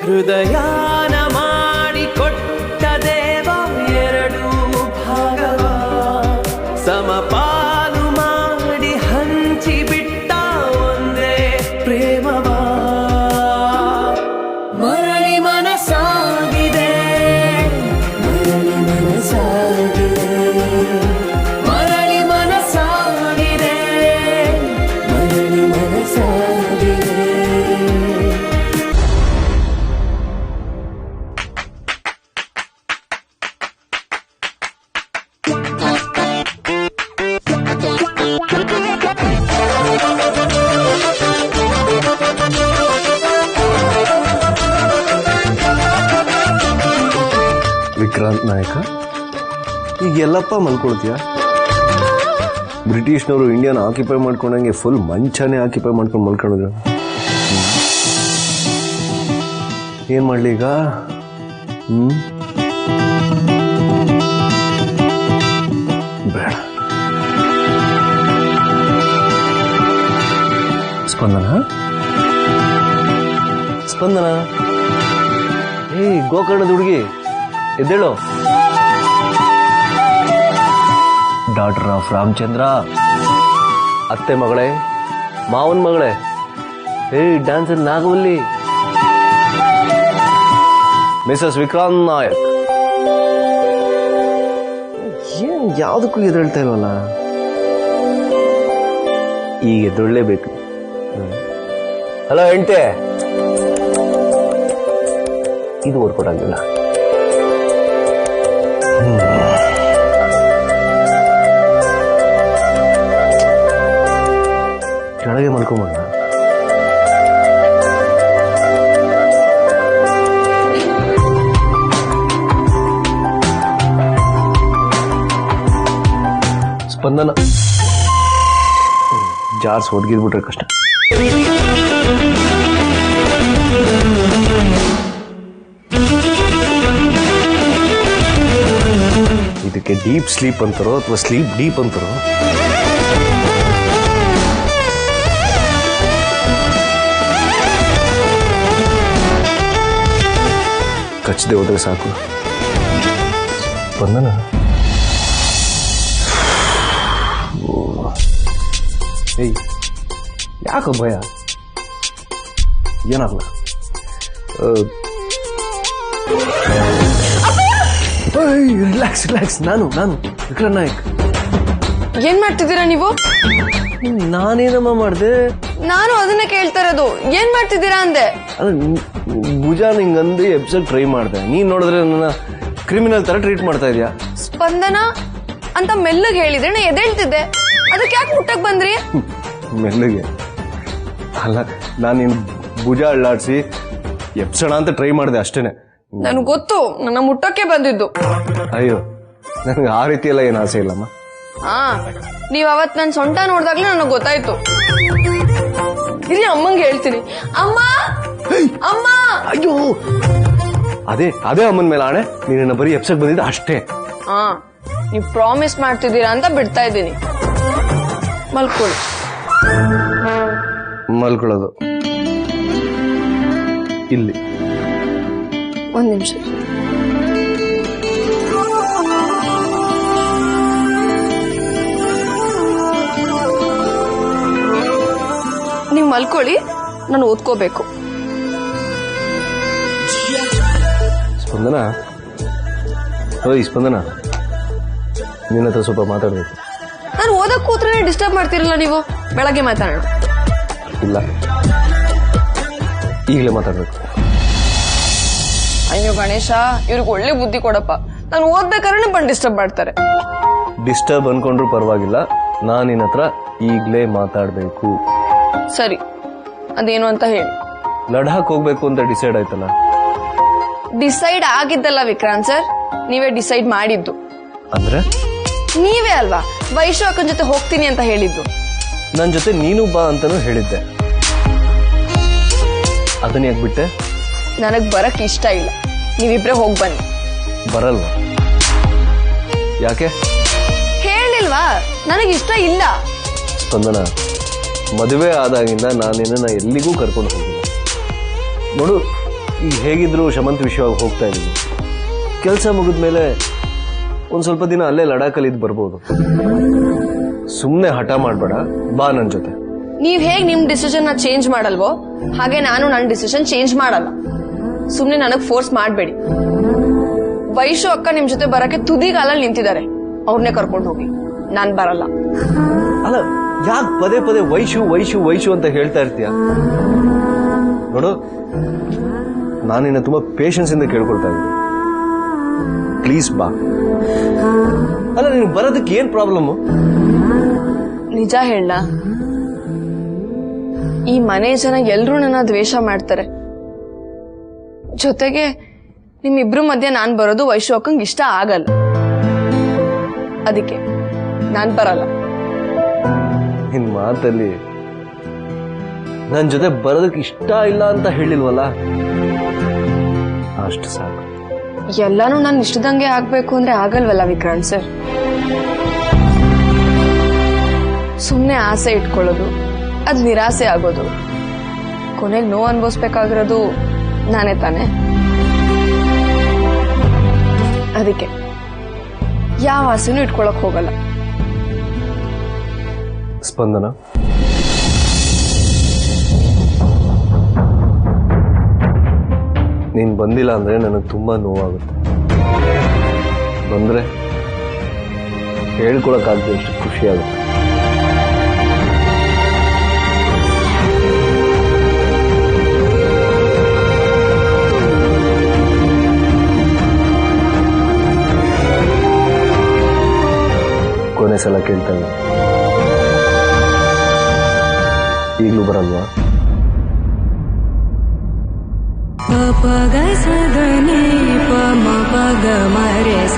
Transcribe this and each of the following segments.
ಹೃದಯಾನ ಮಾಡಿಕೊಟ್ಟ ದೇವ ಎರಡು ಭಾಗವ ಸಮಪಾಲು ಮಾಡಿ ಹಂಚಿಬಿಟ್ಟ ಒಂದೇ ಪ್ರೇಮವ ಮರಳಿ ಮನಸಾಗಿದೆ ಮರಳಿ ಮನಸಾಗಿದೆ ಮರಳಿ ಮನಸಾಗಿದೆ ಮರಳಿ ಮನಸಾಗಿದೆ. ವಿಕ್ರಾಂತ್ ನಾಯಕ ಈಗ ಎಲ್ಲಪ್ಪ ಮಲ್ಕೊಳ್ತೀಯ? ಬ್ರಿಟಿಷ್ನವರು ಇಂಡಿಯಾನ ಆಕ್ಯುಪೈ ಮಾಡ್ಕೊಂಡಂಗೆ ಫುಲ್ ಮಂಚಾನೆ ಆಕ್ಯುಪೈ ಮಾಡ್ಕೊಂಡು ಮಲ್ಕೊಂಡಿದ್ರು. ಏನ್ ಮಾಡ್ಲಿ ಈಗ? ಬೇಡ. ಸ್ಪಂದನ ಸ್ಪಂದನ ಗೋಕರ್ಣದ ಹುಡುಗಿ ಎದ್ದೇಳು. ಡಾಟರ್ ಆಫ್ ರಾಮಚಂದ್ರ, ಅತ್ತೆ ಮಗಳೇ, ಮಾವನ್ ಮಗಳೇ, ಡ್ಯಾನ್ಸರ್ ನಾಗವಲ್ಲಿ, ಮಿಸಸ್ ವಿಕ್ರಾಂತ್ ನಾಯಕ್. ಏನ್ ಯಾವ್ದಕ್ಕೂ ಎದ್ದೇಳ್ತಾ ಇಲ್ವಲ್ಲ? ಈಗ ಎದ್ದೇಳಲೇಬೇಕು. ಹಲೋ ಹೆಂಡ್ತೆ, ಇದು ವರ್ಕೌಟ್ ಆಗಿಲ್ಲ. ಕೆಳಗೆ ಮಲ್ಕೊಂಬ. ಸ್ಪಂದನ ಜಾರ್ಸ್ ಒದಗಿದ್ಬಿಟ್ರೆ ಕಷ್ಟ. ಇದಕ್ಕೆ ಡೀಪ್ ಸ್ಲೀಪ್ ಅಂತಾರೋ ಅಥವಾ ಸ್ಲೀಪ್ ಡೀಪ್ ಅಂತಾರೋ? ಕಚ್ಚದೆ ಹೋದ್ರೆ ಸಾಕು. ಸ್ಪಂದನ ಏಯ್, ಯಾಕೋ ಭಯ? ಏನಾಗಲ್ಲ. Relax relax. ನಾನು ವಿಕ್ರಾಂತ್ ನಾಯಕ್. ಏನ್ ಮಾಡ್ತಿದ್ದೀರಾ ನೀವು? ನಾನೇನಮ್ಮ ಮಾಡ್ದೆ? ನಾನು ಅದನ್ನ ಕೇಳ್ತಾ ಇರೋದು. ಏನ್ ಮಾಡ್ತಿದ್ದೀರಾ ಅಂದೆ. ಭುಜ ನಿಂಗಂದು ಎಬ್ಸಕ್ ಟ್ರೈ ಮಾಡ್ದೆ. ನೀನ್ ನೋಡಿದ್ರೆ ನನ್ನ ಕ್ರಿಮಿನಲ್ ತರ ಟ್ರೀಟ್ ಮಾಡ್ತಾ ಇದೀಯಾ. ಸ್ಪಂದನ ಅಂತ ಮೆಲ್ಲಗೆ ಹೇಳಿದ್ರೆ ನಾ ಎದ್ದೇಳ್ತಿದ್ದೆ. ಅದಕ್ಕೆ ಯಾಕೆ ಮುಟ್ಟಕ್ ಬಂದ್ರಿ? ಮೆಲ್ಲಗೆ ಅಲ್ಲ, ನಾನು ನಿನ್ ಭುಜ ಅಳ್ಳಾಡ್ಸಿ ಎಬ್ಸೋಣ ಅಂತ ಟ್ರೈ ಮಾಡಿದೆ ಅಷ್ಟೇನೆ. ನನ್ಗೆ ಗೊತ್ತು, ನನ್ನ ಮುಟ್ಟಕ್ಕೆ ಬಂದಿದ್ದು. ಅಯ್ಯೋ, ನನಗೆ ಆ ರೀತಿ ಎಲ್ಲ ಏನು ಆಸೆ ಇಲ್ಲಮ್ಮ. ಹಾ, ನೀವ್ ಅವತ್ ನನ್ ಸೊಂಟ ನೋಡ್ದಾಗ್ಲೇ ನನಗೆ ಗೊತ್ತಾಯ್ತು. ಇಲ್ಲಿ ಅಮ್ಮಂಗೆ ಹೇಳ್ತೀನಿ. ಅಮ್ಮ ಅಮ್ಮ. ಅಯ್ಯೋ, ಅದೇ ಅಮ್ಮನ ಮೇಲೆ ಆಣೆ, ನೀನ ಬರೀ ಎಬ್ಸಕ್ ಬಂದಿದ್ದ ಅಷ್ಟೇ. ಹಾ, ನೀವ್ ಪ್ರಾಮಿಸ್ ಮಾಡ್ತಿದ್ದೀರಾ ಅಂತ ಬಿಡ್ತಾ ಇದ್ದೀನಿ. ಮಲ್ಕೊಳ್ಳಿ. ಮಲ್ಕೊಳ್ಳೋದು ಇಲ್ಲಿ. ಒಂದ್ ನಿಮಿಷ. ನೀವು ಮಲ್ಕೊಳ್ಳಿ, ನಾನು ಓದ್ಕೋಬೇಕು. ಸ್ಪಂದನ, ಓಯ್ ಸ್ಪಂದನ, ನಿನ್ನ ಹತ್ರ ಸ್ವಲ್ಪ ಮಾತಾಡ್ಬೇಕು. ನಾನು ಓದಕ್ ಕೂತ್ರೆ ಡಿಸ್ಟರ್ಬ್ ಮಾಡ್ತಿರಲ್ಲ ನೀವು. ಬೆಳಗ್ಗೆ ಮಾತಾಡೋಣ. ಇಲ್ಲ, ಈಗಲೇ ಮಾತಾಡ್ಬೇಕು. ಅಯ್ಯೋ ಗಣೇಶ, ಇವ್ರಿಗೆ ಒಳ್ಳೆ ಬುದ್ಧಿ ಕೊಡಪ್ಪ. ನಾನು ಓದ್ಬೇಕಾದ್ರೆ ಬಂದು ಡಿಸ್ಟರ್ಬ್ ಮಾಡ್ತಾರೆ. ಡಿಸ್ಟರ್ಬ್ ಅನ್ಕೊಂಡ್ರು ಪರವಾಗಿಲ್ಲ, ನಾನು ನಿನ್ನ ಹತ್ರ ಈಗಲೇ ಮಾತಾಡ್ಬೇಕು. ಸರಿ, ಅದೇನು ಅಂತ ಹೇಳಿ. ಲಡಾಖ್ ಹೋಗ್ಬೇಕು ಅಂತ ಡಿಸೈಡ್ ಆಯ್ತಲ್ಲ? ಡಿಸೈಡ್ ಆಗಿದ್ದಲ್ಲ ವಿಕ್ರಾಂತ್ ಸರ್, ನೀವೇ ಡಿಸೈಡ್ ಮಾಡಿದ್ದು. ಅಂದ್ರೆ ನೀವೇ ಅಲ್ವಾ ವೈಶು ಅಕ್ಕನ ಜೊತೆ ಹೋಗ್ತೀನಿ ಅಂತ ಹೇಳಿದ್ದು. ನನ್ನ ಜೊತೆ ನೀನು ಬಾ ಅಂತಾನು ಹೇಳಿದ್ದೆ. ಅದನ್ನ ಯಾಕೆ ಬಿಟ್ಟೆ? ನನಗ್ ಬರಕ್ ಇಷ್ಟ ಇಲ್ಲ. ನೀವಿಬ್ರೆ ಹೋಗ್ ಬನ್ನಿ. ಬರಲ್ವಾ? ಯಾಕೆ? ಹೇಳಿಲ್ವಾ, ನನಗಿಷ್ಟ ಇಲ್ಲ. ಸ್ಪಂದನ, ಮದುವೆ ಆದಾಗಿಂದ ನಾನೇನ ಎಲ್ಲಿಗೂ ಕರ್ಕೊಂಡು ಹೋಗಿಲ್ಲ ನೋಡು. ಈಗ ಹೇಗಿದ್ರು ಶಮಂತ್ ವಿಷಯವಾಗಿ ಹೋಗ್ತಾ ಇದ್ದೀನಿ. ಕೆಲಸ ಮುಗಿದ ಮೇಲೆ ಒಂದು ಸ್ವಲ್ಪ ದಿನ ಅಲ್ಲೇ ಲಡಾಖಲ್ಲಿ ಇದ್ದು ಬರ್ಬೋದು. ಸುಮ್ಮನೆ ಹಠ ಮಾಡಬೇಡ, ಬಾ ನನ್ನ ಜೊತೆ. ನೀವ್ ಹೇಗ್ ನಿಮ್ ಡಿಸಿಷನ್ ನ ಚೇಂಜ್ ಮಾಡಲ್ವೋ ಹಾಗೆ ನಾನು ನನ್ನ ಡಿಸಿಷನ್ ಚೇಂಜ್ ಮಾಡಲ್ಲ. ಸುಮ್ನೆ ನನಗ್ ಫೋರ್ಸ್ ಮಾಡ್ಬೇಡಿ. ವೈಶು ಅಕ್ಕ ನಿಮ್ ಜೊತೆ ಬರಕ್ಕೆ ತುದಿಗಾಲಲ್ಲಿ ನಿಂತಿದ್ದಾರೆ, ಅವ್ರನ್ನೇ ಕರ್ಕೊಂಡು ಹೋಗಿ. ನಾನ್ ಬರಲ್ಲ. ಅಲ್ಲ, ಯಾಕೆ ಪದೇ ಪದೇ ವೈಶು ವೈಶು ವೈಶು ಅಂತ ಹೇಳ್ತಾ ಇರ್ತೀಯ? ನೋಡು, ನಾನು ನಿನ್ನ ತುಂಬಾ ಪೇಷನ್ಸ್ ಇಂದ ಕೇಳ್ಕೊಳ್ತಾ ಇದ್ದೀನಿ. ಪ್ಲೀಸ್ ಬಾ. ಅಲ್ಲ, ನೀನು ಬರೋದಕ್ಕೆ ಏನ್ ಪ್ರಾಬ್ಲಮ್ಮು? ನಿಜ ಹೇಳ, ಈ ಮನೆ ಜನ ಎಲ್ರೂ ನನ್ನ ದ್ವೇಷ ಮಾಡ್ತಾರೆ. ಜೊತೆಗೆ ನಿಮ್ಮಿಬ್ರು ಮಧ್ಯೆ ನಾನ್ ಬರೋದು ವೈಶು ಅಕ್ಕಂಗೆ ಇಷ್ಟ ಆಗಲ್ಲ. ಅದಕ್ಕೆ ನಾನ್ ಬರಲ್ಲ. ನಿನ್ ಮಾತಲ್ಲಿ ನನ್ನ ಜೊತೆ ಬರೋದಕ್ಕೆ ಇಷ್ಟ ಇಲ್ಲ ಅಂತ ಹೇಳಿಲ್ವಲ್ಲ, ಅಷ್ಟು ಸಾಕು. ಎಲ್ಲಾನು ನಾನು ಇಷ್ಟದಂಗೆ ಆಗ್ಬೇಕು ಅಂದ್ರೆ ಆಗಲ್ವಲ್ಲ ವಿಕ್ರಾಂತ್ ಸರ್. ಸುಮ್ನೆ ಆಸೆ ಇಟ್ಕೊಳ್ಳೋದು, ಅದ್ ನಿರಾಸೆ ಆಗೋದು, ಕೊನೆಗೆ ನೋವು ಅನ್ಭವಿಸ್ಬೇಕಾಗಿರೋದು ನಾನೇ ತಾನೆ. ಅದಕ್ಕೆ ಯಾವ ಆಸೆನೂ ಇಟ್ಕೊಳಕ್ ಹೋಗಲ್ಲ. ಸ್ಪಂದನ, ನೀನ್ ಬಂದಿಲ್ಲ ಅಂದ್ರೆ ನನಗೆ ತುಂಬಾ ನೋವಾಗುತ್ತೆ. ಬಂದ್ರೆ ಹೇಳ್ಕೊಳಕ್ಕಾಗದೆ ಎಷ್ಟು ಖುಷಿ ಆಗುತ್ತೆ. ಕೊನೆ ಸಲ ಕೇಳ್ತಾ ಇದ್ದೀನಿ, ಈಗಲೂ ಬರಲ್ವಾ? ಪಗ ಸದನಿ ಪಮ ಪಗ ಮರೆ ಸ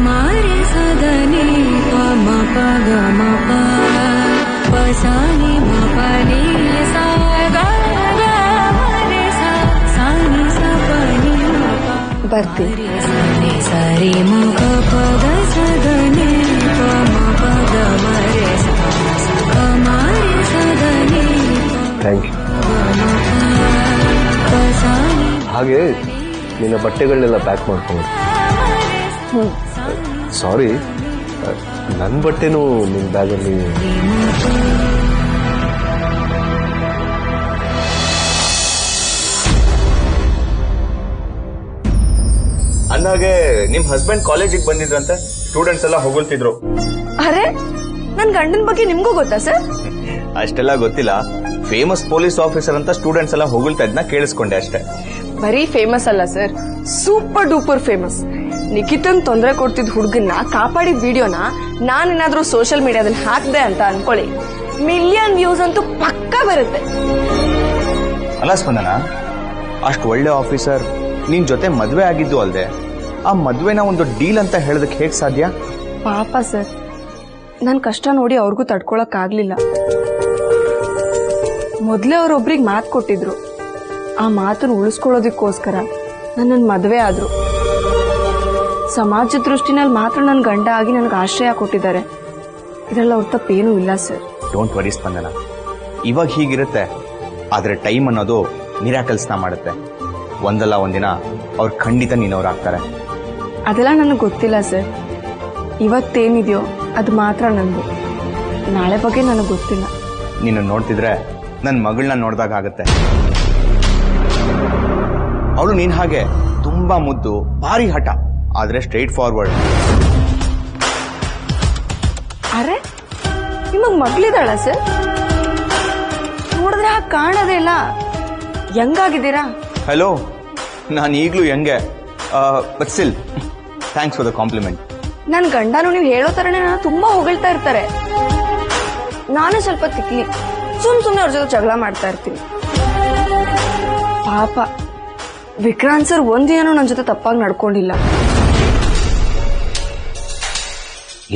ಮರೆ ಸದನಿ ಪಮ ಪಗ ಮಪ ಪಸಾನಿ ಮಪನಿ ಸ ಗ ಮರೆ ಸಾನಿ ಸಪನಿ ಬರ್ತೀನಿ. ಸರಿ ಮುಖ ಪಗ ಸದನಿ ಪಮ ಪಗ ಮರೆ ಸ ಮರೆ ಸದನಿ. Thank you. ಹಾಗೆ ನಿನ್ನ ಬಟ್ಟೆಗಳನ್ನೆಲ್ಲ ಪ್ಯಾಕ್ ಮಾಡ್ಕೊಂಡು. ಸಾರಿ, ನನ್ನ ಬಟ್ಟೆನೂ ನಿನ್ನ ಬ್ಯಾಗಲ್ಲಿ. ಅಂದಾಗೆ ನಿಮ್ ಹಸ್ಬೆಂಡ್ ಕಾಲೇಜಿಗೆ ಬಂದಿದ್ರಂತೆ, ಸ್ಟೂಡೆಂಟ್ಸ್ ಎಲ್ಲ ಹೊಗಳ್ತಿದ್ರು. ಅರೆ, ನನ್ ಗಂಡನ ಬಗ್ಗೆ ನಿಮ್ಗೂ ಗೊತ್ತಾ ಸರ್? ಅಷ್ಟೆಲ್ಲ ಗೊತ್ತಿಲ್ಲ, ಫೇಮಸ್ ಪೊಲೀಸ್ ಆಫೀಸರ್ ಅಂತ ಸ್ಟೂಡೆಂಟ್ಸ್ ಎಲ್ಲ ಹೊಗಳ್ತಾ ಇದ್ನ ಕೇಳಿಸ್ಕೊಂಡೆ ಅಷ್ಟೇ. ಬರೀ ಫೇಮಸ್ ಅಲ್ಲ ಸರ್, ಸೂಪರ್ ಡೂಪರ್ ಫೇಮಸ್. ನಿಖಿತನ್ ತೊಂದರೆ ಕೊಡ್ತಿದ್ ಹುಡುಗನ್ನ ಕಾಪಾಡಿದ ವಿಡಿಯೋನ ನಾನೇನಾದ್ರೂ ಸೋಷಿಯಲ್ ಮೀಡಿಯಾದಲ್ಲಿ ಹಾಕ್ದೆ ಅಂತ ಅನ್ಕೊಳ್ಳಿ, ಮಿಲಿಯನ್ ವ್ಯೂಸ್ ಅಂತೂ ಪಕ್ಕಾ ಬರುತ್ತೆ. ಅಲ್ಲ ಸ್ಪಂದನ, ಅಷ್ಟು ಒಳ್ಳೆ ಆಫೀಸರ್ ನಿನ್ ಜೊತೆ ಮದ್ವೆ ಆಗಿದ್ದು ಅಲ್ದೆ ಆ ಮದ್ವೆನ ಒಂದು ಡೀಲ್ ಅಂತ ಹೇಳೋದಕ್ಕೆ ಹೇಗ್ ಸಾಧ್ಯ? ಪಾಪ ಸರ್, ನನ್ ಕಷ್ಟ ನೋಡಿ ಅವ್ರಿಗೂ ತಡ್ಕೊಳಕ್ ಆಗ್ಲಿಲ್ಲ. ಮೊದ್ಲೇ ಅವ್ರೊಬ್ರಿಗೆ ಮಾತು ಕೊಟ್ಟಿದ್ರು, ಆ ಮಾತನ್ನು ಉಳಿಸ್ಕೊಳ್ಳೋದಕ್ಕೋಸ್ಕರ ನನ್ನನ್ನು ಮದುವೆ ಆದ್ರು. ಸಮಾಜ ದೃಷ್ಟಿನಲ್ಲಿ ಮಾತ್ರ ನನ್ನ ಗಂಡ ಆಗಿ ನನಗೆ ಆಶ್ರಯ ಕೊಟ್ಟಿದ್ದಾರೆ. ಇದೆಲ್ಲ ಅವ್ರ ತಪ್ಪೇನೂ ಇಲ್ಲ ಸರ್. ಡೋಂಟ್ ವರಿ ಸ್ಪಂದನ, ಇವಾಗ ಹೀಗಿರುತ್ತೆ, ಆದ್ರೆ ಟೈಮ್ ಅನ್ನೋದು ಮಿರಾಕಲ್ಸ್ನ ಮಾಡುತ್ತೆ. ಒಂದಲ್ಲ ಒಂದಿನ ಅವ್ರು ಖಂಡಿತ ನೀನವ್ರಾಗ್ತಾರೆ. ಅದೆಲ್ಲ ನನಗೆ ಗೊತ್ತಿಲ್ಲ ಸರ್. ಇವತ್ತೇನಿದೆಯೋ ಅದು ಮಾತ್ರ ನಂದು, ನಾಳೆ ಬಗ್ಗೆ ನನಗೆ ಗೊತ್ತಿಲ್ಲ. ನೀನು ನೋಡ್ತಿದ್ರೆ ನನ್ನ ಮಗಳನ್ನ ನೋಡಿದಾಗ ಆಗುತ್ತೆ. ಅವಳು ನೀನ್ ಹಾಗೆ ತುಂಬಾ ಮುದ್ದು, ಭಾರಿ ಹಠ, ಆದ್ರೆ ಸ್ಟ್ರೈಟ್ ಫಾರ್ವರ್ಡ್. ಅರೆ, ನಿಮಗ್ ಮಗಳಿದಾಳ ಸರ್? ನೋಡಿದ್ರೆ ಹಾಗೆ ಕಾಣೋದೇ ಇಲ್ಲ. ಹೆಂಗಾಗಿದ್ದೀರಾ? ಹಲೋ, ನಾನು ಈಗಲೂ ಹೆಂಗೆ, but still thanks for the compliment. ನನ್ನ ಗಂಡನು ನೀವು ಹೇಳೋ ತರನೇ ನಾನು ತುಂಬಾ ಹೊಗಳ್ತಾ ಇರ್ತಾರೆ. ನಾನು ಸ್ವಲ್ಪ ತಿಕ್ಲಿ, ಸುಮ್ನೆ ಅವ್ರ ಜೊತೆ ಜಗಳ ಮಾಡ್ತಾ ಇರ್ತೀನಿ. ಪಾಪ ವಿಕ್ರಾಂತ್ ಸರ್ ಒಂದಿನೂ ನನ್ನ ಜೊತೆ ತಪ್ಪಾಗಿ ನಡ್ಕೊಂಡಿಲ್ಲ.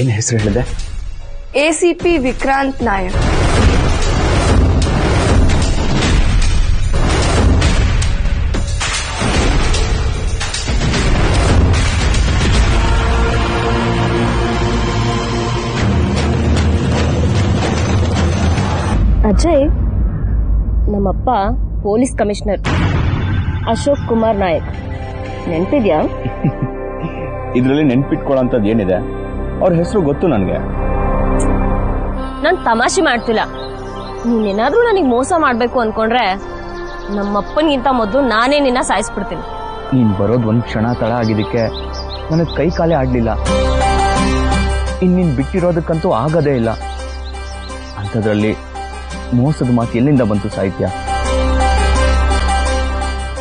ಏನ್ ಹೆಸರು ಹೇಳಿದೆ? ACP ವಿಕ್ರಾಂತ್ ನಾಯಕ್. ಅಜಯ್, ನಮ್ಮಪ್ಪ ಪೊಲೀಸ್ ಕಮಿಷನರ್. ಅಶೋಕ್ ಕುಮಾರ್ ನಾಯಕ್. ನೆನ್ಪಿದ್ಯಾ? ಇದರಲ್ಲಿ ನೆನ್ಪಿಟ್ಕೊಳ್ಳೋಂಥದ್ದು ಏನಿದೆ? ಅವ್ರ ಹೆಸರು ಗೊತ್ತು ನನಗೆ. ನಾನ್ ತಮಾಷೆ ಮಾಡ್ತಿಲ್ಲ. ನೀನೇನಾದ್ರೂ ನನಗೆ ಮೋಸ ಮಾಡ್ಬೇಕು ಅನ್ಕೊಂಡ್ರೆ ನಮ್ಮಪ್ಪನಿಗಿಂತ ಮೊದಲು ನಾನೇ ನಿನ್ನ ಸಾಯಿಸ್ಬಿಡ್ತೀನಿ. ನೀನ್ ಬರೋದು ಒಂದ್ ಕ್ಷಣ ತಡ ಆಗಿದ್ದಕ್ಕೆ ನನಗೆ ಕೈ ಕಾಲೇ ಆಡ್ಲಿಲ್ಲ. ನೀನ್ ಬಿಟ್ಟಿರೋದಕ್ಕಂತೂ ಆಗದೇ ಇಲ್ಲ. ಅಂಥದ್ರಲ್ಲಿ ಮೋಸದ ಮಾತು ಎಲ್ಲಿಂದ ಬಂತು ಸಾಹಿತ್ಯ?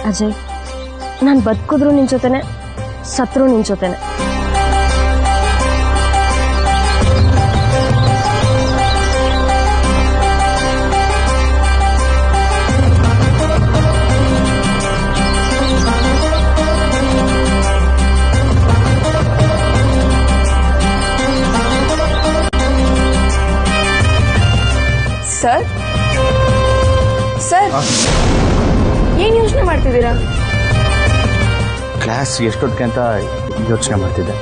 ಅಜಯ್, ನಾನ್ ಬದುಕಿದ್ರು ನಿನ್ ಜೊತೆನೆ, ಸತ್ರು ನಿನ್ ಜೊತೆನೆ. ಸರ್ ಸರ್ ಏನ್ ಯೋಚನೆ ಮಾಡ್ತಿದ್ದೀರಾ? ಕ್ಲಾಸ್ ಎಷ್ಟೊತ್ತಿಗೆ ಅಂತ ಯೋಚನೆ ಮಾಡ್ತಿದ್ದೆ.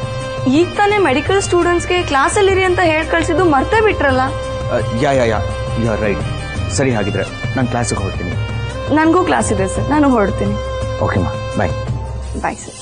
ಈಗ ತಾನೇ ಮೆಡಿಕಲ್ ಸ್ಟೂಡೆಂಟ್ಸ್ಗೆ ಕ್ಲಾಸಲ್ಲಿರಿ ಅಂತ ಹೇಳಿ ಕಳ್ಸಿದ್ದು ಮರ್ತೇ ಬಿಟ್ರಲ್ಲ. Yeah right. ಸರಿ, ಹಾಗಿದ್ರೆ ನಾನು ಕ್ಲಾಸಿಗೆ ಹೋಗ್ತೀನಿ. ನನಗೂ ಕ್ಲಾಸ್ ಇದೆ ಸರ್, ನಾನು ಹೊರಡ್ತೀನಿ. ಓಕೆಮ್ಮ, ಬಾಯ್. Bye sir.